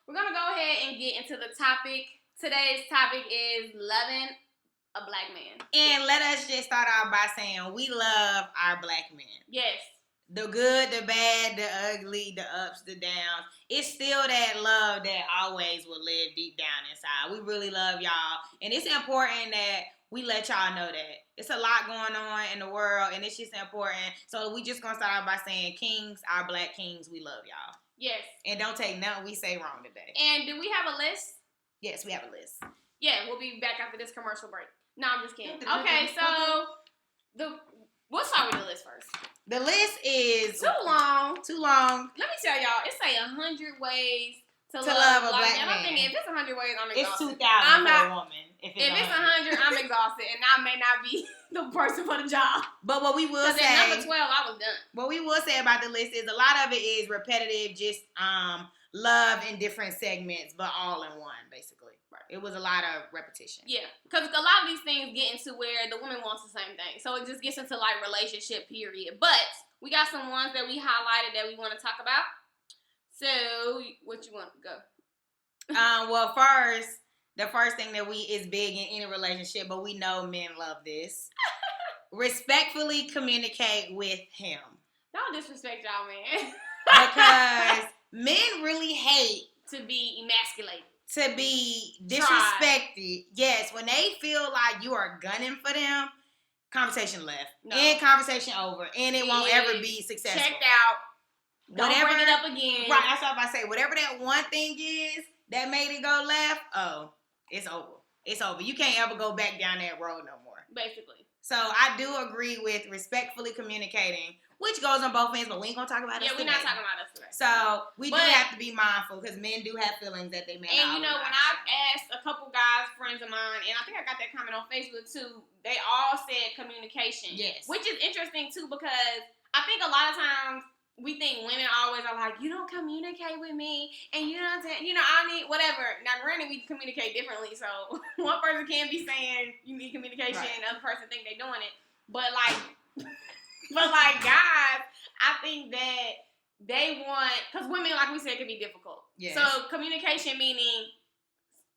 we're going to go ahead and get into the topic. Today's topic is loving a black man. And let us just start out by saying we love our black men. Yes. The good, the bad, the ugly, the ups, the downs. It's still that love that always will live deep down inside. We really love y'all. And it's important that we let y'all know that. It's a lot going on in the world, and it's just important. So we just going to start out by saying, kings, our black kings, we love y'all. Yes. And don't take nothing we say wrong today. And do we have a list? Yes, we have a list. Yeah, we'll be back after this commercial break. No, I'm just kidding. Okay, so we'll start with the list first. The list is too long. Let me tell y'all, it's like 100 ways to love a black man. I'm thinking if it's 100 ways, I'm exhausted. It's 2,000 for a woman. If it's 100, I'm exhausted, and I may not be the person for the job. But what we will say, at number 12, I was done. What we will say about the list is a lot of it is repetitive, just love in different segments, but all in one, basically. It was a lot of repetition. Yeah, because a lot of these things get into where the woman wants the same thing. So it just gets into like relationship period. But we got some ones that we highlighted that we want to talk about. So what you want to go? Well, first, the first thing that is big in any relationship, but we know men love this. Respectfully communicate with him. Don't disrespect y'all, man. Because men really hate to be emasculated. To be disrespected. Yes, when they feel like you are gunning for them, conversation left. No. And conversation over. And it won't ever be successful. Checked out. Don't bring it up again. Right, that's what I'm about to say. Whatever that one thing is that made it go left, it's over. It's over. You can't ever go back down that road no more. Basically. So I do agree with respectfully communicating, which goes on both ends, but we ain't gonna talk about us today. Yeah, we're not talking about us today. So we do have to be mindful because men do have feelings that they may not. And you know, when I've asked a couple guys, friends of mine, and I think I got that comment on Facebook too, they all said communication. Yes. Which is interesting too because I think a lot of times we think women always are like, you don't communicate with me, and you don't, I need whatever. Now, granted, we communicate differently, so one person can be saying you need communication, right, and the other person think they're doing it. But guys, I think that they want, because women, like we said, can be difficult. Yes. So communication meaning,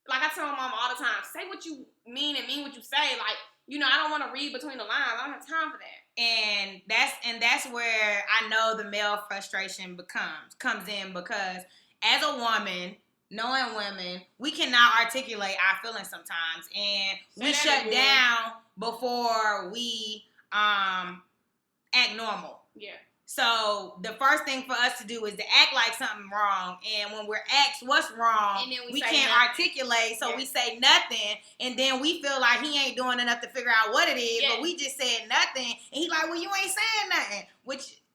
like I tell my mom all the time, say what you mean and mean what you say. Like, I don't want to read between the lines. I don't have time for that. And that's where I know the male frustration comes in because as a woman, knowing women, we cannot articulate our feelings sometimes, and we shut down before we act normal. Yeah. So the first thing for us to do is to act like something wrong, and when we're asked what's wrong, we can't articulate, so we say nothing, and then we feel like he ain't doing enough to figure out what it is, but we just said nothing, and he like, well, you ain't saying nothing,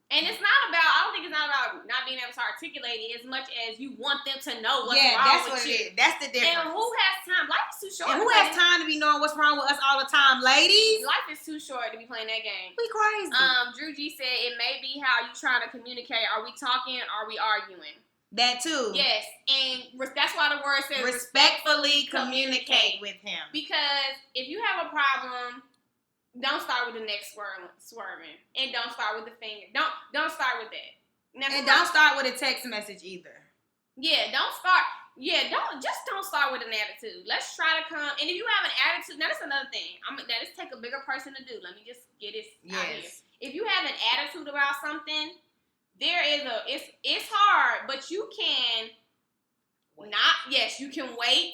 And it's not about, I don't think it's not about not being able to articulate it as much as you want them to know what's wrong with you. That's the difference. And who has time? Life is too short. And who has time to be knowing what's wrong with us all the time, ladies? Life is too short to be playing that game. We crazy. Drew G said it may be how you trying to communicate. Are we talking? Are we arguing? That too. Yes, and that's why the word says respectfully communicate with him. Because if you have a problem, don't start with the neck swerving, and don't start with the finger. Don't start with that. Now, and don't start with a text message either. Yeah, don't start start with an attitude. Let's try to come. And if you have an attitude, now that's another thing. That is take a bigger person to do. Let me just get this out here. If you have an attitude about something, it's hard, but you can you can wait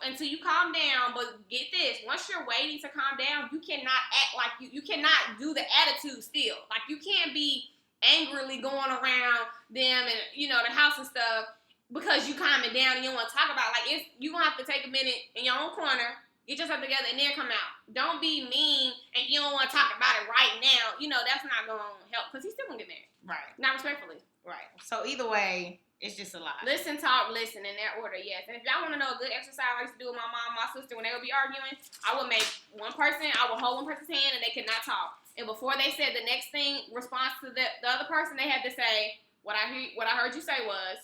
until you calm down, but get this, once you're waiting to calm down, you cannot act like you cannot do the attitude still. Like, you can't be angrily going around them and, the house and stuff because you calming down and you don't want to talk about it. Like, you going to have to take a minute in your own corner, get yourself together, and then come out. Don't be mean and you don't want to talk about it right now. That's not going to help because he's still going to get mad. Right. Not respectfully. Right. So either way, it's just a lot. Listen, talk, listen in that order, yes. And if y'all want to know a good exercise I used to do with my mom and my sister when they would be arguing, I would make I would hold one person's hand and they could not talk. And before they said the next thing, response to the other person, they had to say, what I heard you say was,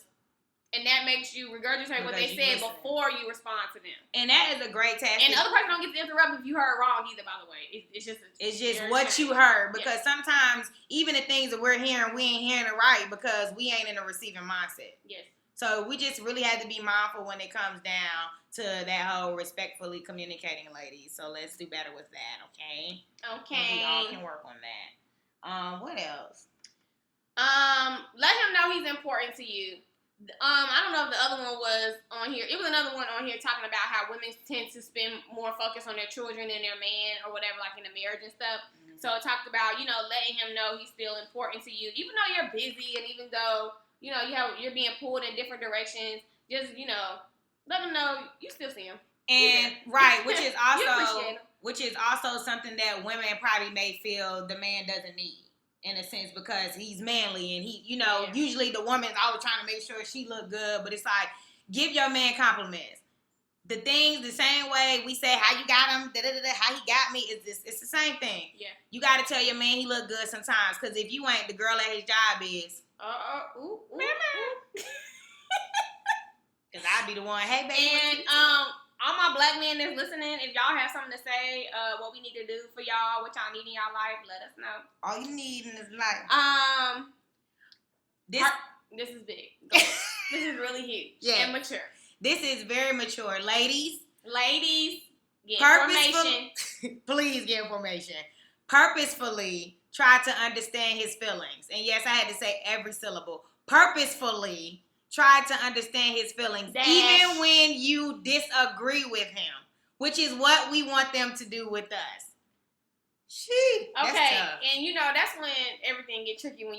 and that makes you regurgitate what they said before you respond to them. And that is a great tactic. And the other person don't get to interrupt if you heard wrong either, by the way. It's just what you heard. Because sometimes, even the things that we're hearing, we ain't hearing it right because we ain't in a receiving mindset. Yes. So we just really have to be mindful when it comes down to that whole respectfully communicating, ladies. So let's do better with that, okay? Okay. And we all can work on that. What else? Let him know he's important to you. I don't know if the other one was on here. It was another one on here talking about how women tend to spend more focus on their children than their man or whatever, like in the marriage and stuff. Mm-hmm. So it talked about, letting him know he's still important to you, even though you're busy and even though, you're being pulled in different directions. Just, let him know you still see him. And right, which is also something that women probably may feel the man doesn't need. In a sense, because he's manly and he, usually the woman's always trying to make sure she look good, but it's like, give your man compliments. The things, the same way we say how you got him, how he got me, it's the same thing. Yeah. You got to tell your man he look good sometimes, because if you ain't, the girl at his job is. Because I'd be the one, hey, baby. And, all my black men that's listening, if y'all have something to say, what we need to do for y'all, what y'all need in y'all life, let us know. All you need in this life. This is big. This is really huge. Yeah. And mature. This is very mature. Ladies, get information. Please get information. Purposefully try to understand his feelings. And yes, I had to say every syllable. Purposefully try to understand his feelings, even when you disagree with him, which is what we want them to do with us. Okay, and that's when everything gets tricky when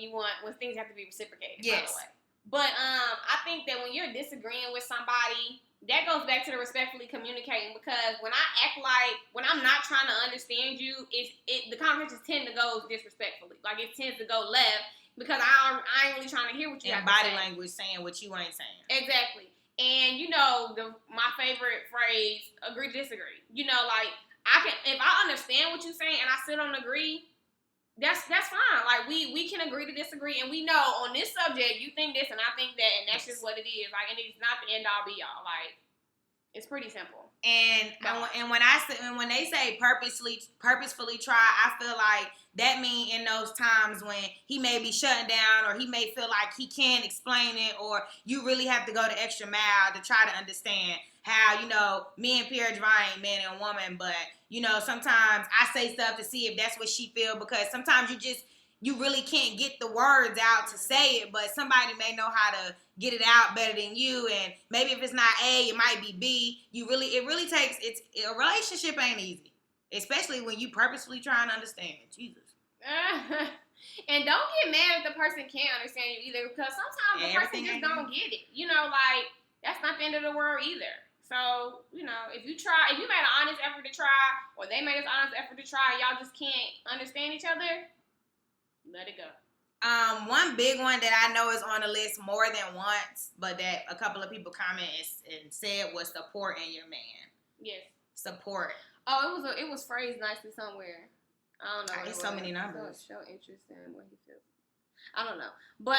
things have to be reciprocated. Yes. By the way. But I think that when you're disagreeing with somebody, that goes back to the respectfully communicating, because when I'm not trying to understand you, the conversations tend to go disrespectfully. Like it tends to go left. Because I ain't really trying to hear what you have to say. And body language saying what you ain't saying. Exactly. And my favorite phrase, agree to disagree. If I understand what you're saying and I still don't agree, that's fine. Like we can agree to disagree, and we know on this subject you think this and I think that, and that's just what it is. Like, and it's not the end all be all. Like, it's pretty simple. And when they say purposefully try, I feel like that means in those times when he may be shutting down or he may feel like he can't explain it, or you really have to go the extra mile to try to understand how, me and Pierre Devine ain't man and woman, but, sometimes I say stuff to see if that's what she feel, because sometimes you really can't get the words out to say it, but somebody may know how to get it out better than you, and maybe if it's not A, it might be B. It really takes, a relationship ain't easy, especially when you purposefully trying to understand. Jesus. And don't get mad if the person can't understand you either, because sometimes the person just don't get it. That's not the end of the world either. So, if you made an honest effort to try, or they made an honest effort to try, y'all just can't understand each other, let it go. One big one that I know is on the list more than once, but that a couple of people commented and said was supporting your man. Yes. Support. Oh, it was phrased nicely somewhere. I don't know. It's so many numbers. Show interest in what he feels. I don't know. But,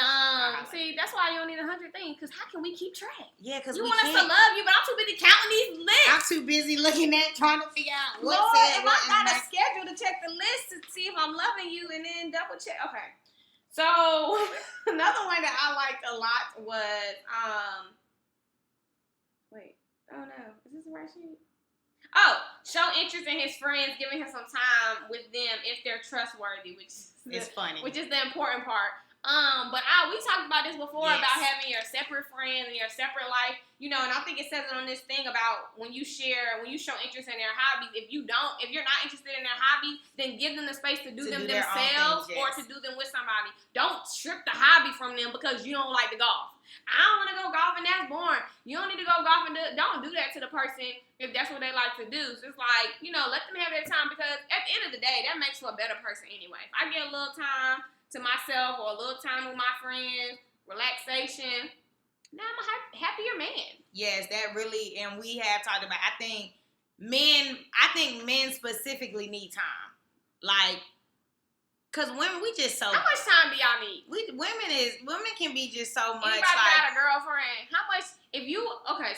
see, that's why you don't need 100 things, because how can we keep track? Yeah, because you want us to love you, but I'm too busy counting these lists. I'm too busy looking at, trying to figure out what's Lord, if I got a schedule to check the list to see if I'm loving you and then double check. Okay. So, another one that I liked a lot was, wait. Oh, no. Is this the right sheet? Oh, show interest in his friends, giving him some time with them if they're trustworthy, which is funny. Which is the important part. But we talked about this before, yes, about having your separate friends and your separate life, and I think it says it on this thing about when you show interest in their hobbies, if you're not interested in their hobbies, then give them the space to do them themselves, things, yes, or to do them with somebody. Don't strip the hobby from them because you don't like to golf. I don't want to go golfing, that's boring. You don't need to go golfing. Don't do that to the person if that's what they like to do. So it's like, let them have their time, because at the end of the day, that makes you a better person anyway. If I get a little time to myself or a little time with my friends, relaxation, now I'm a happier man. Yes, that really, and we have talked about, I think men specifically need time. Like, because women, we just so... How much time do y'all need? Women can be just so much. Anybody got a girlfriend? How much,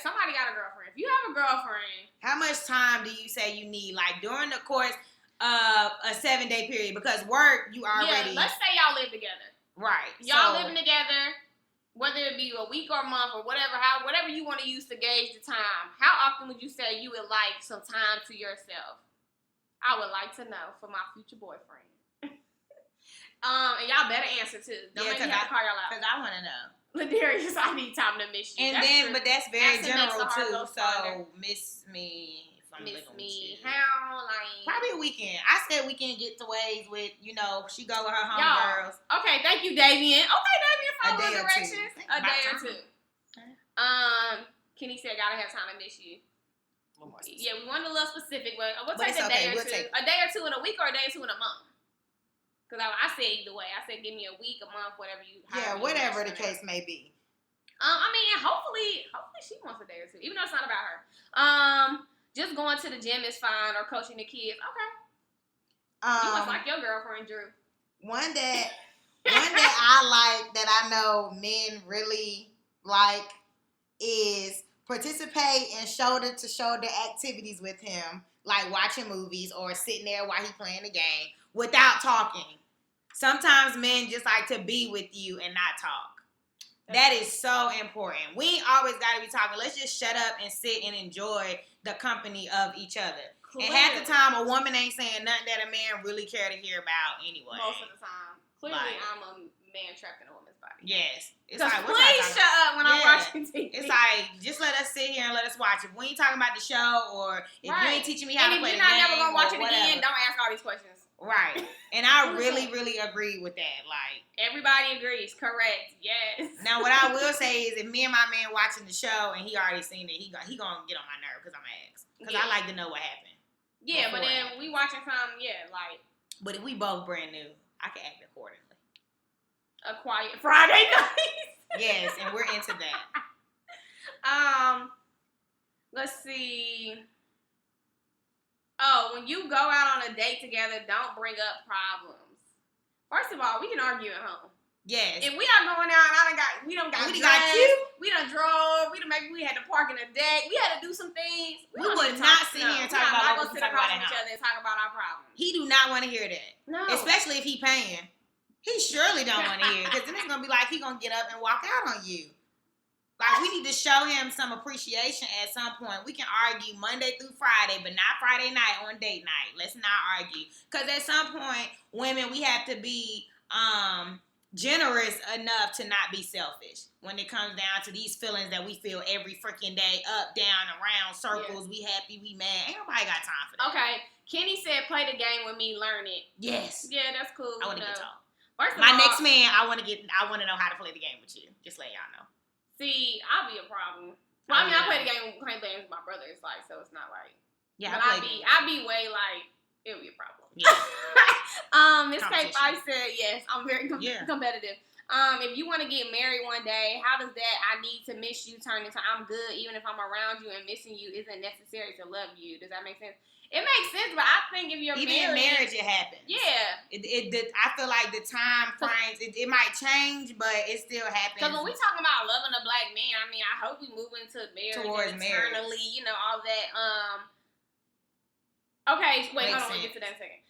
somebody got a girlfriend. If you have a girlfriend... How much time do you say you need? Like, during the course of a 7-day period? Because work, you already... Yeah, let's say y'all live together. Right. Y'all living together. whether it be a week or a month or whatever, whatever you want to use to gauge the time, how often would you say you would like some time to yourself? I would like to know for my future boyfriend. And y'all better answer too. Don't make me have to call y'all out. Because I want to know. Ladarius, I need time to miss you. And that's then, true. but that's very Accent general too. So farther. miss me. Miss me. How? Like probably a weekend. I said weekend getaways with, she go with her homegirls. Okay, thank you, Davian. Okay, Davian, follow directions. A day or two. Kenny said, gotta have time to miss you. Yeah, we wanted a little specific, but we'll take a day or two. A day or two in a week or a day or two in a month. Because I said either way. I said give me a week, a month, whatever you. Yeah, whatever the case may be. I mean, hopefully she wants a day or two, even though it's not about her. Just going to the gym is fine, or coaching the kids. Okay. You must like your girlfriend, Drew. One that I like that I know men really like is participate in shoulder to shoulder activities with him, like watching movies or sitting there while he playing the game without talking. Sometimes men just like to be with you and not talk. That is so important. We ain't always got to be talking. Let's just shut up and sit and enjoy the company of each other. Clearly. And half the time, a woman ain't saying nothing that a man really care to hear about anyway. Most of the time. Clearly, I'm a man trapped in a woman's body. Yes. It's like, please shut up when I'm watching TV. It's like, just let us sit here and let us watch it. We ain't talking about the show, or if you ain't teaching me how to play the game, if you're not never going to watch it again, don't ask all these questions. Right. And I really, really agree with that. Like, everybody agrees. Correct. Yes. Now, what I will say is if me and my man watching the show and he already seen it, he gonna get on my nerve because I'm gonna ask. Because I like to know what happened. Yeah, but then we watching something, like. But if we both brand new, I can act accordingly. A quiet Friday night. Yes, and we're into that. Let's see. Oh, when you go out on a date together, don't bring up problems. First of all, we can argue at home. Yes. If we are going out and we done drove, maybe we had to park in a deck. We had to do some things. We would not sit here and talk about what we talk about each other and talk about our problems. He do not want to hear that. No. Especially if he paying. He surely don't want to hear it because then it's going to be like he going to get up and walk out on you. Like, we need to show him some appreciation at some point. We can argue Monday through Friday, but not Friday night on date night. Let's not argue. Because at some point, women, we have to be generous enough to not be selfish when it comes down to these feelings that we feel every freaking day, up, down, around, circles. Yeah. We happy, we mad. Ain't nobody got time for that. Okay. Kenny said, play the game with me, learn it. Yes. Yeah, that's cool. I want to get taught. First of all, next man, I want to know how to play the game with you. Just letting y'all know. See, I'll be a problem. Well, I mean, I play the game with my brother. It's like, so it's not like. Yeah, but I'd be way like, it would be a problem. Yeah. Miss K5 said, yes, I'm very competitive. If you want to get married one day, how does that I need to miss you turn into I'm good even if I'm around you and missing you isn't necessary to love you? Does that make sense? It makes sense, but I think if you're even in marriage, it happens. Yeah. I feel like the time frames, it might change, but it still happens. Because when we talking about loving a black man, I mean, I hope we move into marriage towards eternally, marriage. All that. Okay, wait, hold on, we'll get to that in a second.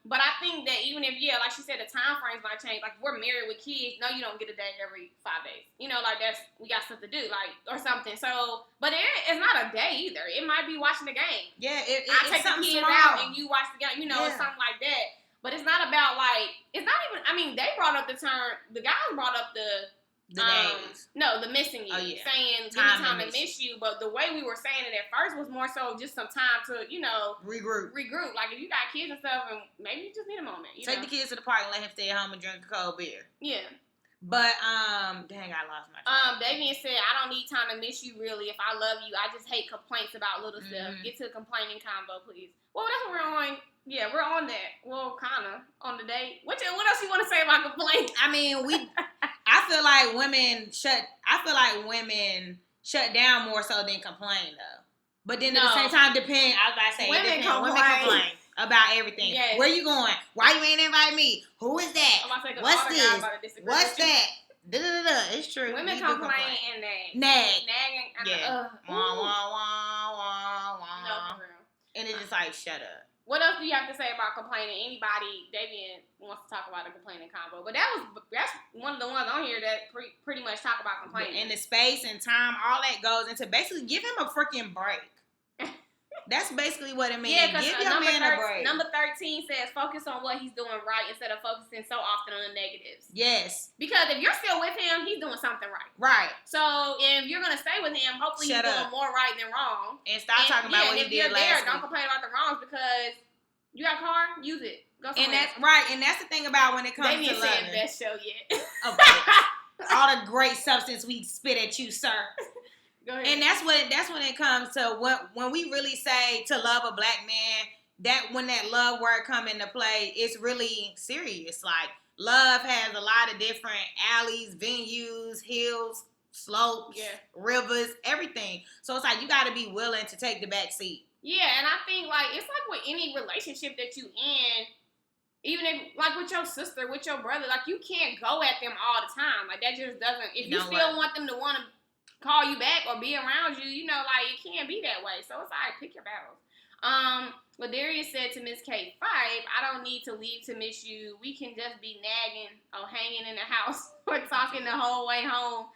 But I think that even if, like she said, the time frames might change. Like, if we're married with kids, no, you don't get a date every 5 days. We got stuff to do, or something. So, but it's not a day either. It might be watching the game. Yeah, I take the kids out and you watch the game. It's something like that. But it's not about it's not even. I mean, they brought up the term. The guys brought up the days. No, the missing you. Saying give me time to miss you. But the way we were saying it at first was more so just some time to, regroup. Like, if you got kids and stuff, and maybe you just need a moment. Take the kids to the park and let him stay at home and drink a cold beer. Yeah. But, dang, I lost my track. Davian said, I don't need time to miss you, really. If I love you, I just hate complaints about little stuff. Get to the complaining combo, please. Well, that's what we're on. Yeah, we're on that. Well, kind of, on the date. What else you want to say about complaints? I mean, I feel like women shut down more so than complain, though. But then at the same time, I was about to say, women complain about everything. Yes. Where you going? Why you ain't invite me? Who is that? What's this? What's that? It's true. Women complain and nag. Nagging. Yeah. Wah, wah, wah, wah, wah. No, for real. And it's just like, shut up. What else do you have to say about complaining? Anybody, Davian wants to talk about a complaining combo, but that's one of the ones on here that pretty much talk about complaining. And the space and time, all that goes into basically give him a freaking break. That's basically what it means. Yeah, because give your man a break. Number 13 says focus on what he's doing right instead of focusing so often on the negatives. Yes. Because if you're still with him, he's doing something right. Right. So if you're gonna stay with him, hopefully he's doing more right than wrong. And stop talking about what he did last week. Don't complain about the wrongs because you got a car, use it. Go somewhere. And that's right. And that's the thing about when it comes to loving. Best show yet. Okay. All the great substance we spit at you, sir. Go ahead. And that's when it comes to when we really say to love a black man, that when that love word come into play, it's really serious. Like love has a lot of different alleys, venues, hills, slopes, rivers, everything. So it's like you got to be willing to take the back seat. Yeah, and I think like it's like with any relationship that you in, even if like with your sister, with your brother, like you can't go at them all the time. Like that just doesn't. If you still want them to want to call you back or be around you, you know, like it can't be that way. So it's like pick your battles. But Darius said to Miss K5, I don't need to leave to miss you. We can just be nagging or hanging in the house or talking the whole way home.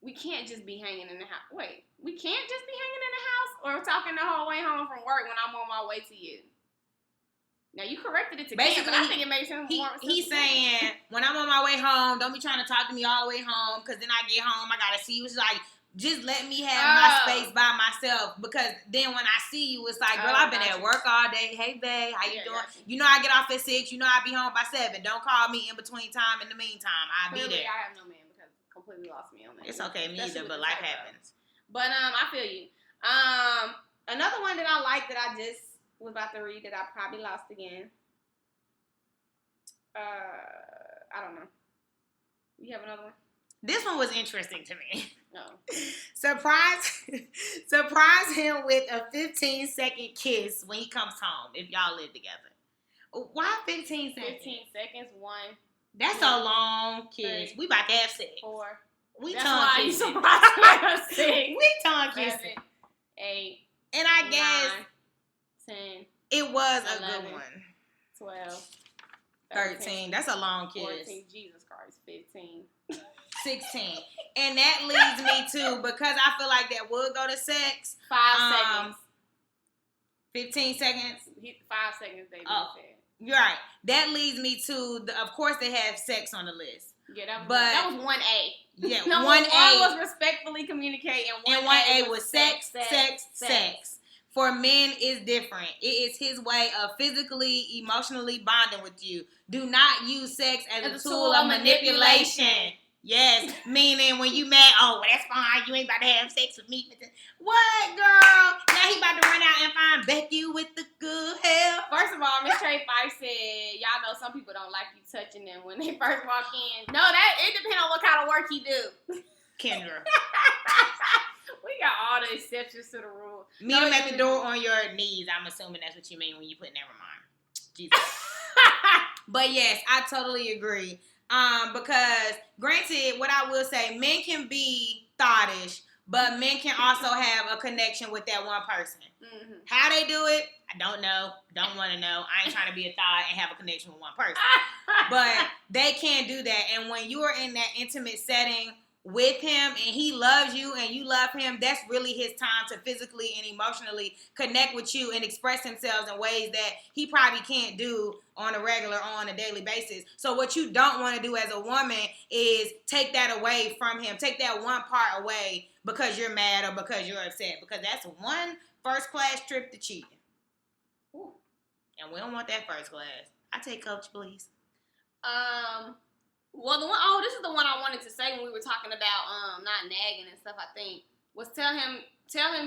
We can't just be hanging in the house. Wait, we can't just be hanging in the house or talking the whole way home from work when I'm on my way to you. Now, you corrected it to basically, but I think it makes him more. He's saying, when I'm on my way home, don't be trying to talk to me all the way home, because then I get home, I got to see you. It's like, just let me have my space by myself, because then when I see you, it's like, girl, I've been at work all day. Hey, babe, how you doing? You know I get off at 6. You know I be home by 7. Don't call me in between time. In the meantime, I'll be there. I have no man because completely lost me on that. It's okay, me either, but life happens. But I feel you. Another one that I like that I just was about to read that I probably lost again. I don't know. You have another one? This one was interesting to me. No. Surprise him with a 15-second kiss when he comes home if y'all live together. Why 15 seconds? 15 seconds, 1. That's a long kiss. 3, we about to have sex. 4. We That's tongue why kissing. you surprised me with 6. We tongue 7, kissing. 8. And I guess 9, 10. It was 11, a good one. 12. 13. That's a long kiss. 14. Jesus Christ. 15. 16. And that leads me to, because I feel like that would go to sex. 5 seconds. 15 seconds. 5 seconds, they said. You're right. That leads me to, of course, they have sex on the list. Yeah, that was 1A. Yeah, 1A. 1 was respectfully communicating, and 1A was sex. For men, it's different. It is his way of physically, emotionally bonding with you. Do not use sex as a tool of manipulation. Yes, meaning when you mad, oh, well, that's fine. You ain't about to have sex with me. What, girl? Now he about to run out and find Becky with the good hell. First of all, Miss Trey Fife said, y'all know some people don't like you touching them when they first walk in. No, it depends on what kind of work he do. Kendra. We got all the exceptions to the rule. Meet him at the door on your knees. I'm assuming that's what you mean when you put never mind. Jesus. But yes, I totally agree. Because granted, what I will say, men can be thottish, but men can also have a connection with that one person. Mm-hmm. How they do it, I don't know. Don't want to know. I ain't trying to be a thot and have a connection with one person. But they can do that. And when you are in that intimate setting with him and he loves you and you love him, that's really his time to physically and emotionally connect with you and express himself in ways that he probably can't do on a regular or on a daily basis. So what you don't want to do as a woman is take that away from him. Take that one part away because you're mad or because you're upset, because that's one first-class trip to cheating. Ooh. And we don't want that first class. I take coach, please. Well, this is the one I wanted to say when we were talking about not nagging and stuff, I think, was tell him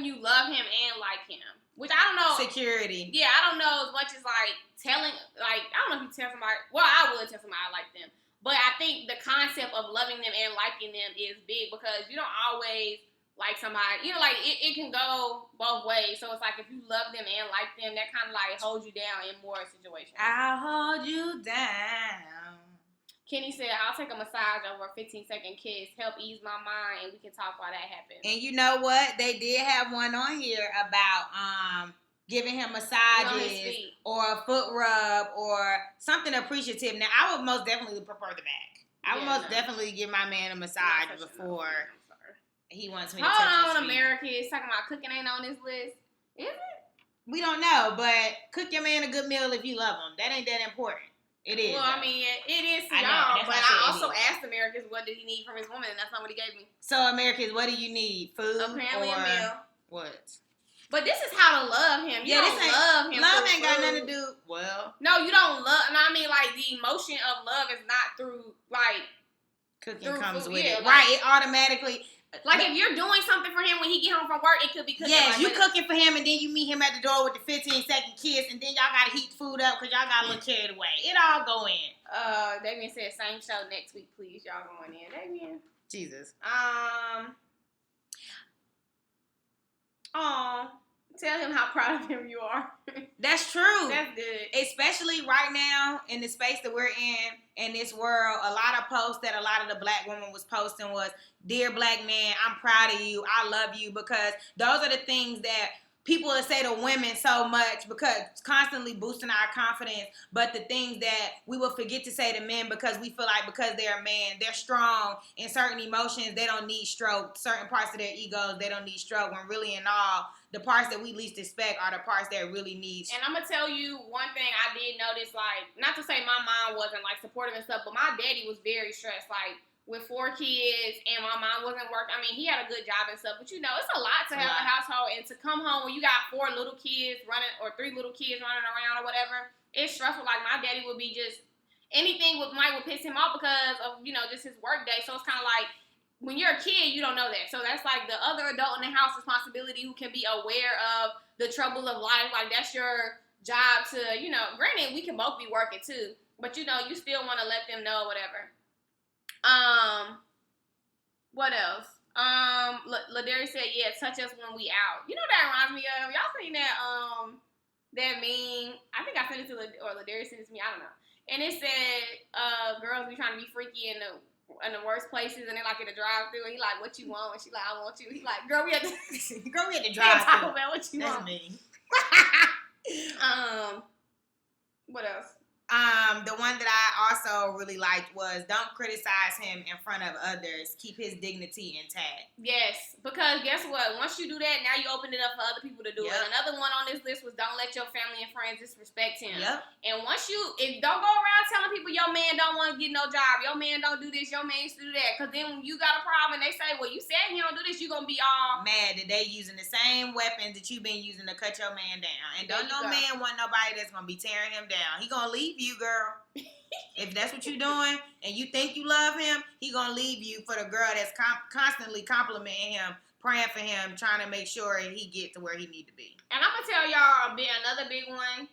you love him and like him. Which I don't know. Security. Yeah, I don't know as much as like telling, like, I don't know if you tell somebody, well, I would tell somebody I like them. But I think the concept of loving them and liking them is big, because you don't always like somebody, you know, like it can go both ways. So it's like if you love them and like them, that kind of like holds you down in more situations. I'll hold you down. Kenny said, I'll take a massage over a 15-second kiss, help ease my mind, and we can talk while that happens. And you know what? They did have one on here about giving him massages or a foot rub or something appreciative. Now, I would most definitely prefer the back. I would most definitely give my man a massage before he wants me to touch his feet. Hold on, America is talking about cooking ain't on this list. Is it? We don't know, but cook your man a good meal if you love him. That ain't that important. It is. Well, I mean, it is to y'all, but I also asked Americans what did he need from his woman, and that's not what he gave me. So, Americans, what do you need? Food? Apparently a meal. What? But this is how to love him. You don't love him. Love ain't got nothing to do. Well, no, you don't love. And I mean, like the emotion of love is not through like cooking comes with it, right? It automatically. Like if you're doing something for him when he get home from work, it could be cooking. Yes, you cooking for him, and then you meet him at the door with the 15-second kiss, and then y'all gotta heat the food up because y'all got a little carried away. It all go in. Damien said same show next week, please. Y'all going in, Damien. Jesus. Tell him how proud of him you are. That's true. That's good. Especially right now in the space that we're in this world, a lot of posts that a lot of the black women was posting was, "Dear black man, I'm proud of you. I love you," because those are the things that people will say to women so much because it's constantly boosting our confidence, but the things that we will forget to say to men because we feel like because they're a man, they're strong in certain emotions, they don't need stroke. Certain parts of their egos, they don't need stroke, when really in all, the parts that we least expect are the parts that really need. And I'm going to tell you one thing I did notice, like, not to say my mom wasn't, like, supportive and stuff, but my daddy was very stressed, like, with 4 kids, and my mom wasn't working. I mean, he had a good job and stuff, but, you know, it's a lot to have a household, and to come home when you got 4 little kids running, or 3 little kids running around or whatever, it's stressful. Like, my daddy would be just, anything would piss him off because of, you know, just his work day, so it's kind of like, when you're a kid, you don't know that. So that's like the other adult in the house responsibility who can be aware of the trouble of life. Like, that's your job to, you know, granted, we can both be working too, but, you know, you still want to let them know whatever. What else? Ladarius said, yeah, touch us when we out. You know what that reminds me of? Y'all seen that, that meme? I think I sent it to Ladarius sent it to me. I don't know. And it said, girls be trying to be freaky in the worst places, and they like in the drive-through, and he like, what you want? And she like, I want you. He like, girl, we had to drive-through. What you want? That's me. What else? The one that I also really liked was, don't criticize him in front of others. Keep his dignity intact. Yes, because guess what? Once you do that, now you open it up for other people to do it. Another one on this list was, don't let your family and friends disrespect him. Yep. And once don't go around telling people your man don't want to get no job, your man don't do this, your man used to do that. Because then when you got a problem, they say, well, you said he don't do this, you going to be all mad that they using the same weapons that you've been using to cut your man down. And don't no man want nobody that's going to be tearing him down. He going to leave you, girl. If that's what you're doing and you think you love him, he gonna leave you for the girl that's constantly complimenting him, praying for him, trying to make sure he get to where he need to be. And I'm gonna tell y'all another big one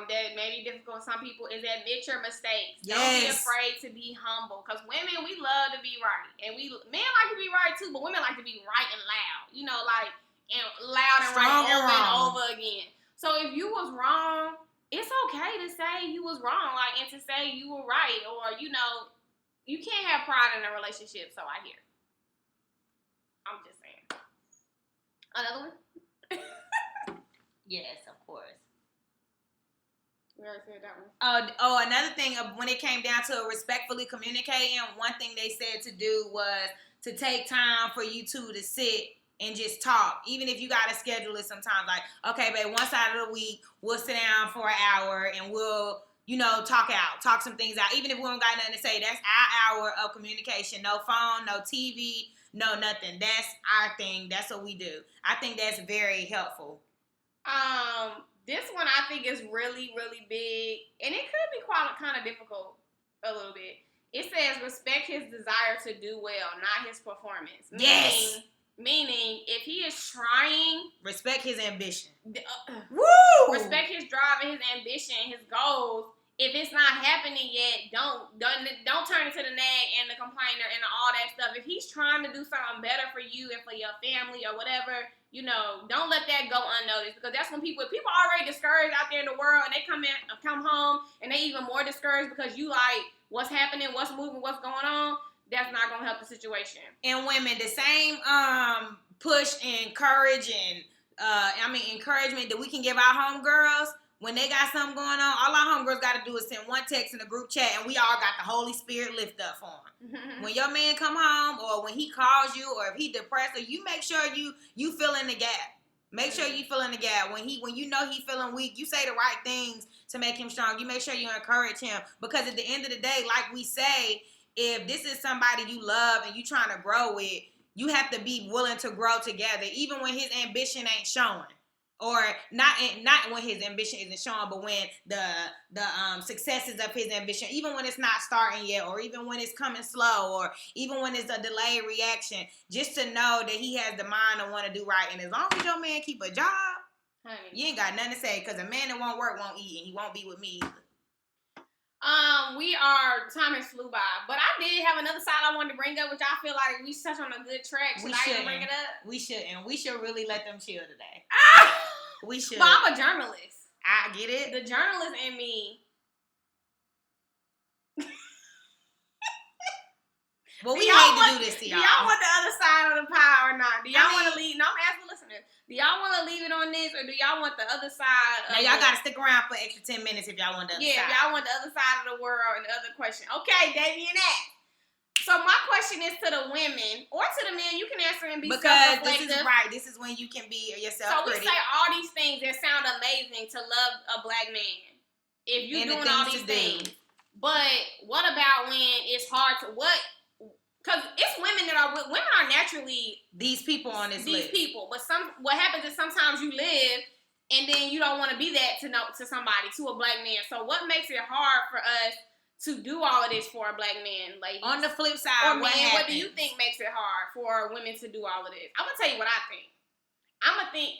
that may be difficult for some people is admit your mistakes. Yes. Don't be afraid to be humble, because women, we love to be right, and men like to be right too, but women like to be right and loud, you know, like, and loud and right over and over again. So if you was wrong, it's okay to say you was wrong, like, and to say you were right, or, you know, you can't have pride in a relationship, so I hear. I'm just saying. Another one? Yes, of course. We already said that one. Another thing, when it came down to respectfully communicating, one thing they said to do was to take time for you two to sit and just talk. Even if you got to schedule it sometimes, like, okay, babe, one side of the week, we'll sit down for an hour and we'll, you know, talk some things out. Even if we don't got nothing to say, that's our hour of communication. No phone, no TV, no nothing. That's our thing. That's what we do. I think that's very helpful. This one I think is really, really big, and it could be kind of difficult a little bit. It says, respect his desire to do well, not his performance. Yes. Meaning, if he is trying, respect his ambition. Woo! Respect his drive and his ambition, his goals. If it's not happening yet, don't turn into the nag and the complainer and all that stuff. If he's trying to do something better for you and for your family or whatever, you know, don't let that go unnoticed, because that's when people already discouraged out there in the world, and they come home and they even more discouraged because you like what's happening, what's moving, what's going on. That's not going to help the situation. And women, the same push and courage and encouragement that we can give our homegirls when they got something going on. All our homegirls got to do is send one text in the group chat, and we all got the Holy Spirit lift up for them. When your man come home, or when he calls you, or if he depressed, or you make sure you fill in the gap. Make sure you fill in the gap. When you know he feeling weak, you say the right things to make him strong. You make sure you encourage him, because at the end of the day, like we say, if this is somebody you love and you trying to grow with, you have to be willing to grow together, even when his ambition ain't showing, or not when his ambition isn't showing, but when the successes of his ambition, even when it's not starting yet, or even when it's coming slow, or even when it's a delayed reaction, just to know that he has the mind to want to do right. And as long as your man keep a job, you ain't got nothing to say, because a man that won't work won't eat, and he won't be with me either. Time has flew by, but I did have another side I wanted to bring up, which I feel like we touched on a good track. Should I even bring it up? We shouldn't. We should really let them chill today. We should. But I'm a journalist. I get it. The journalist in me. Well, we hate to do this to y'all. Do y'all want the other side of the pie or not? Do y'all want to leave? No, I'm asking listeners. Do y'all want to leave it on this, or do y'all want the other side? Now, y'all got to stick around for extra 10 minutes if y'all want the other side. Yeah, if y'all want the other side of the world and the other question. Okay, Davian ask. So my question is to the women or to the men. You can answer and be self-reflective. Because this is right. This is when you can be yourself. So we say all these things that sound amazing to love a black man. If you're doing all these things. But what about when it's hard to because it's women are naturally these people on this list. These people, but what happens is sometimes you live and then you don't want to be that to somebody, to a black man. So what makes it hard for us to do all of this for a black man, ladies? On the flip side, or man, what do you think makes it hard for women to do all of this? I'm gonna tell you what I think. I'm gonna think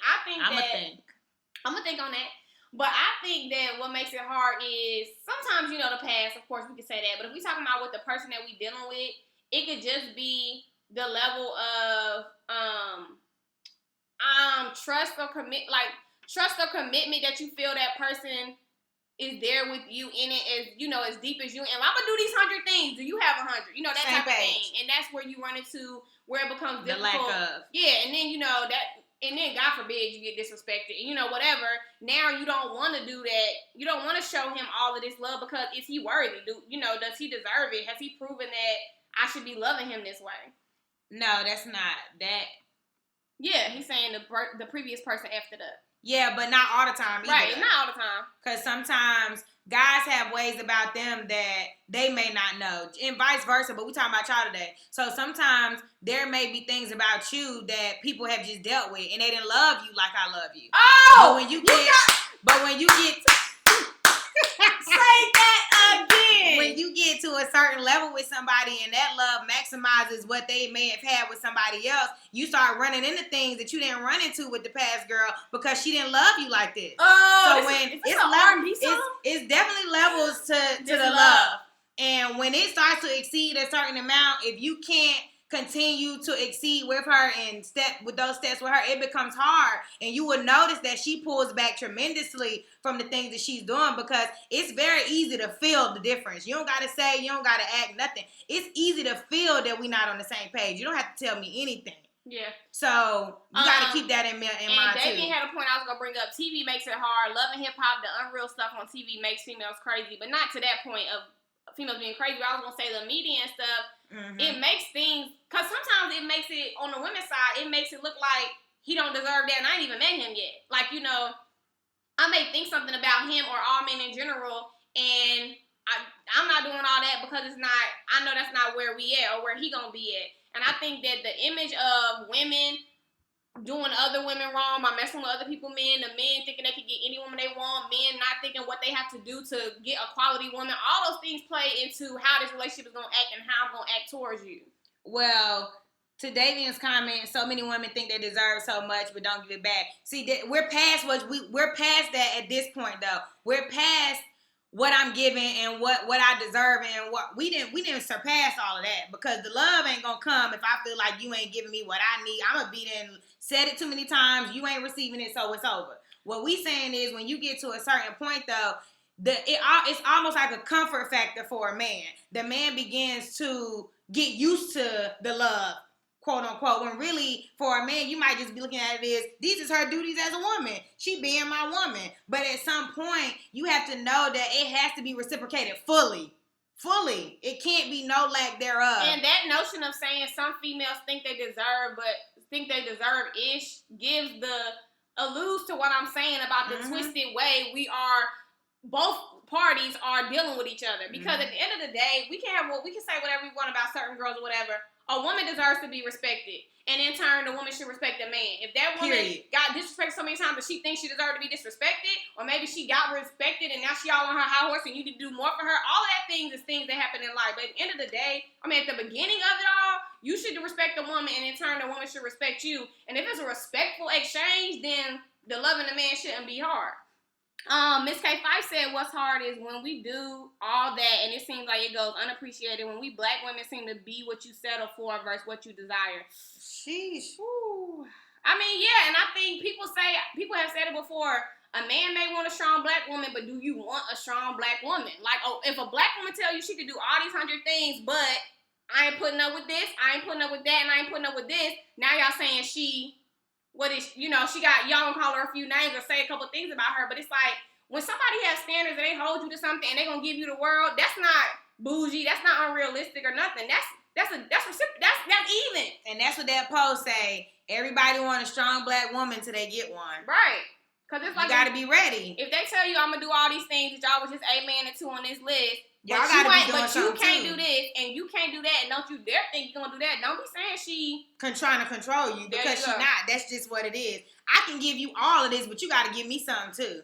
on that. But I think that what makes it hard is sometimes, the past, of course, we can say that. But if we talking about with the person that we dealing with, it could just be the level of trust or commitment that you feel that person is there with you in it as deep as you. And I'm gonna do these 100 things. Do you have 100? That Same type of page. thing. And that's where you run into where it becomes the difficult. lack of. Yeah, and then and then God forbid you get disrespected, whatever. Now you don't want to do that. You don't want to show him all of this love, because is he worthy? Does he deserve it? Has he proven that I should be loving him this way? No, that's not that. Yeah, he's saying the previous person effed it up. Yeah, but not all the time either. Right, not all the time. Because sometimes guys have ways about them that they may not know, and vice versa. But we talking about y'all today. So sometimes there may be things about you that people have just dealt with, and they didn't love you like I love you. Oh, but when you get say that again. When you get to a certain level with somebody and that love maximizes what they may have had with somebody else, you start running into things that you didn't run into with the past girl because she didn't love you like this. Oh, so it's definitely levels to the love. And when it starts to exceed a certain amount, if you can't continue to exceed with her and step with those steps with her, it becomes hard. And you will notice that she pulls back tremendously from the things that she's doing, because it's very easy to feel the difference. You don't got to say, you don't got to act, nothing. It's easy to feel that we're not on the same page. You don't have to tell me anything. Yeah. So you got to keep that in mind too. And Davey had a point I was going to bring up. TV makes it hard. Love and hip hop, the unreal stuff on TV makes females crazy, but not to that point of females being crazy. I was going to say the media and stuff. Mm-hmm. It makes things, because sometimes it makes it, on the women's side, it makes it look like he don't deserve that, and I ain't even met him yet. Like, I may think something about him or all men in general, and I'm not doing all that because it's not, I know that's not where we at or where he gonna be at. And I think that the image of women doing other women wrong by messing with other people, the men thinking they can get any woman they want, men not thinking what they have to do to get a quality woman, all those things play into how this relationship is going to act and how I'm going to act towards you. Well, to Davian's comment, so many women think they deserve so much but don't give it back. See, we're past we're past that at this point, though. We're past what I'm giving and what I deserve, and what we didn't surpass all of that, because the love ain't gonna come if I feel like you ain't giving me what I need. I'm gonna be there and said it too many times. You ain't receiving it, so it's over. What we saying is, when you get to a certain point, though, it's almost like a comfort factor for a man. The man begins to get used to the love. quote unquote, when really for a man you might just be looking at it as these is her duties as a woman. She being my woman. But at some point you have to know that it has to be reciprocated fully. It can't be no lack thereof. And that notion of saying some females think they deserve ish alludes to what I'm saying about the twisted way we are, both parties are dealing with each other. Because at the end of the day, we can say whatever we want about certain girls or whatever. A woman deserves to be respected. And in turn, the woman should respect the man. If that woman got disrespected so many times that she thinks she deserves to be disrespected, or maybe she got respected and now she all on her high horse and you need to do more for her, all of that things is things that happen in life. But at the end of the day, at the beginning of it all, you should respect the woman, and in turn, the woman should respect you. And if it's a respectful exchange, then the loving the man shouldn't be hard. Miss K5 said what's hard is when we do all that and it seems like it goes unappreciated, when we black women seem to be what you settle for versus what you desire. Sheesh. Woo. Yeah, and I think people have said it before, a man may want a strong black woman, but do you want a strong black woman? Like, if a black woman tell you she can do all these 100 things, but I ain't putting up with this, I ain't putting up with that, and I ain't putting up with this, now y'all saying she got, y'all gonna call her a few names or say a couple things about her, but it's like, when somebody has standards and they hold you to something and they gonna give you the world, that's not bougie, that's not unrealistic or nothing. That's even. And that's what that post say. Everybody want a strong black woman till they get one. Right. Cause it's like, you gotta be ready. If they tell you I'm gonna do all these things that y'all was just amen and two on this list, y'all gotta be doing something. But you can't do this and you can't do that, and don't you dare think you're gonna do that. Don't be saying she trying to control you, because she's not. That's just what it is. I can give you all of this, but you gotta give me something too.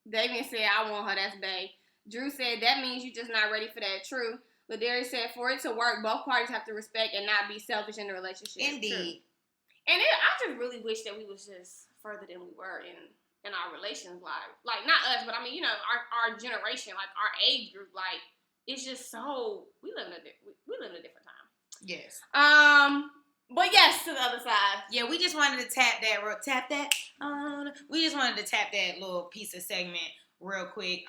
Damien said I want her. That's bae. Drew said that means you just not ready for that. True. Ladarius said for it to work, both parties have to respect and not be selfish in the relationship. Indeed. True. And I just really wish that we was just further than we were in our relations life. Like, not us, but our generation, like our age group, like, it's just so, we live in a different time. Yes. But yes, to the other side. Yeah, we just wanted to tap that. We just wanted to tap that little piece of segment real quick.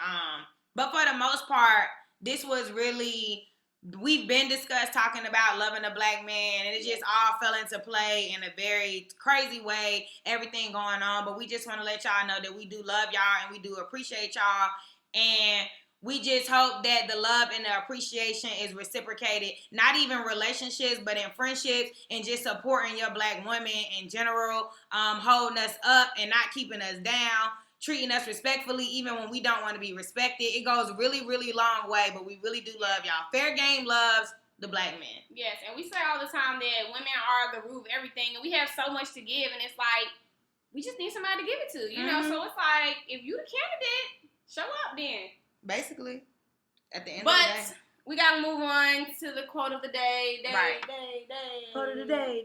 But for the most part, this was really, we've been talking about loving a black man, and it just all fell into play in a very crazy way, everything going on. But we just want to let y'all know that we do love y'all and we do appreciate y'all. And we just hope that the love and the appreciation is reciprocated, not even relationships, but in friendships, and just supporting your black women in general, holding us up and not keeping us down, treating us respectfully even when we don't want to be respected. It goes really, really long way, but we really do love y'all. Fair game loves the black man. Yes, and we say all the time that women are the root of everything, and we have so much to give, and it's like, we just need somebody to give it to, you know? So it's like, if you the candidate, show up then. Basically, at the end of the day. But we got to move on to the quote of the day. Quote of the day.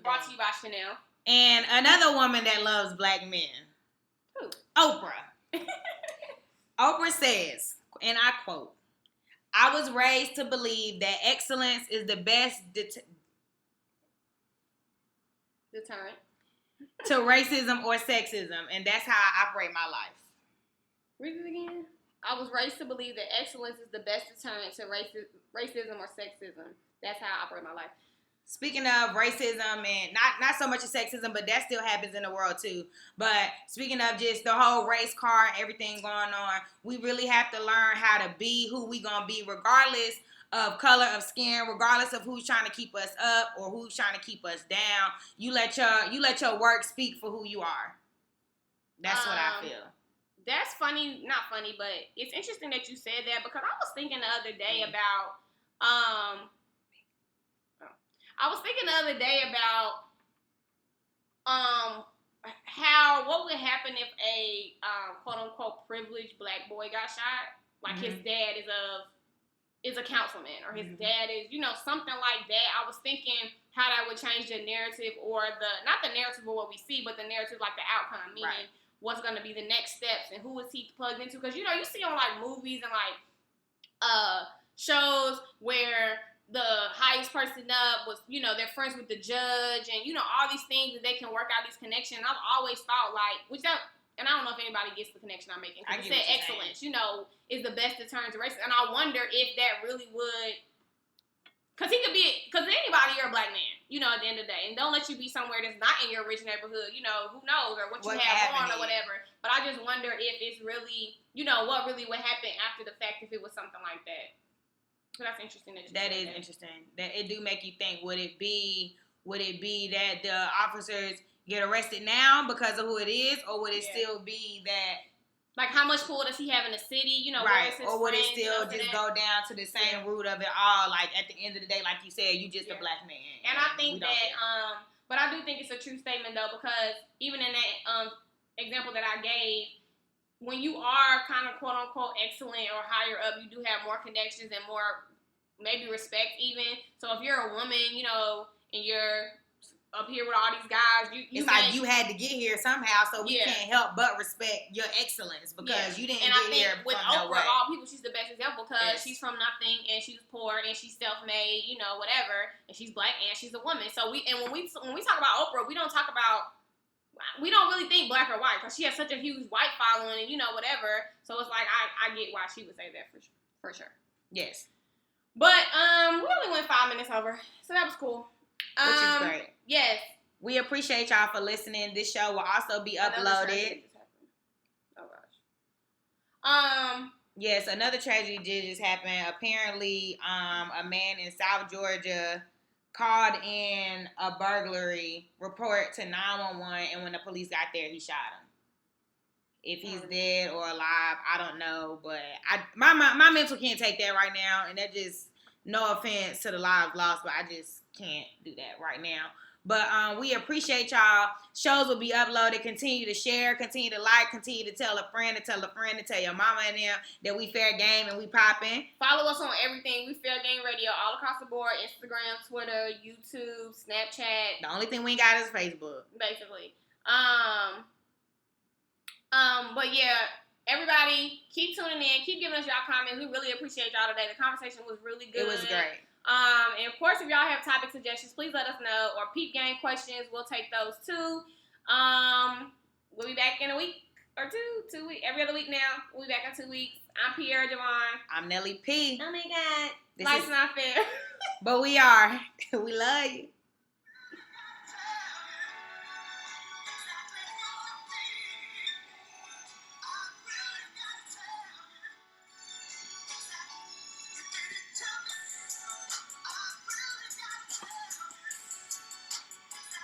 Brought to you by Chanel. And another woman that loves black men. Who? Oprah. Oprah says, and I quote, I was raised to believe that excellence is the best deterrent to racism or sexism, and that's how I operate my life. Read it again. I was raised to believe that excellence is the best deterrent to racism or sexism. That's how I operate my life. Speaking of racism, and not so much of sexism, but that still happens in the world too. But speaking of just the whole race card, everything going on, we really have to learn how to be who we gonna be, regardless of color of skin, regardless of who's trying to keep us up or who's trying to keep us down. You let your work speak for who you are. That's what I feel. That's funny, not funny, but it's interesting that you said that, because I was thinking the other day about what would happen if a quote unquote privileged black boy got shot, like his dad is a councilman, or his dad is, something like that. I was thinking how that would change the narrative, or not the narrative of what we see, but the narrative, like the outcome, meaning what's going to be the next steps and who is he plugged into. Because, you see on like movies and like shows where the highest person up was, they're friends with the judge, and, all these things that they can work out these connections. I've always thought like, and I don't know if anybody gets the connection I'm making. It said excellence, is the best deterrent to racism. And I wonder if that really would because anybody, you're a black man, you know, at the end of the day. And don't let you be somewhere that's not in your rich neighborhood, you know, who knows, or what you have on or whatever. But I just wonder if it's really, you know, what really would happen after the fact if it was something like that. So that's interesting. That is interesting. That it do make you think, would it be that the officers get arrested now because of who it is, or would it still be that, like, how much pull does he have in the city, you know, right? Or would it still just go down to the same root of it all? Like, at the end of the day, like you said, you just a black man. And I think that, but I do think it's a true statement, though, because even in that example that I gave, when you are kind of quote unquote excellent or higher up, you do have more connections and more maybe respect even. So if you're a woman, you know, and you're up here with all these guys, it's like you had to get here somehow, so we can't help but respect your excellence because you didn't get here from Oprah, nowhere. Of all people, she's the best example because she's from nothing and she's poor and she's self-made, you know, whatever, and she's black and she's a woman. So when we talk about Oprah, we don't really think black or white because she has such a huge white following and, you know, whatever. So it's like I get why she would say that for sure. Yes. But we only went 5 minutes over, so that was cool. Which is great. Yes. We appreciate y'all for listening. This show will also be uploaded. Oh gosh. Yes, another tragedy did just happen. Apparently, a man in South Georgia called in a burglary report to 911, and when the police got there, he shot him. If he's dead or alive, I don't know, but my mental can't take that right now, and that just, no offense to the lives lost, but I just can't do that right now. But we appreciate y'all. Shows will be uploaded. Continue to share. Continue to like. Continue to tell a friend to tell a friend to tell your mama and them that we fair game and we popping. Follow us on everything. We Fair Game Radio all across the board. Instagram, Twitter, YouTube, Snapchat. The only thing we ain't got is Facebook. Basically. But yeah, everybody keep tuning in. Keep giving us y'all comments. We really appreciate y'all today. The conversation was really good. It was great. And of course, if y'all have topic suggestions, please let us know. Or peep game questions, we'll take those too. We'll be back in a week or two. 2 weeks, every other week now. We'll be back in 2 weeks. I'm Pierre Javon. I'm Nelly P. Oh my God, life's not fair. But we are. We love you.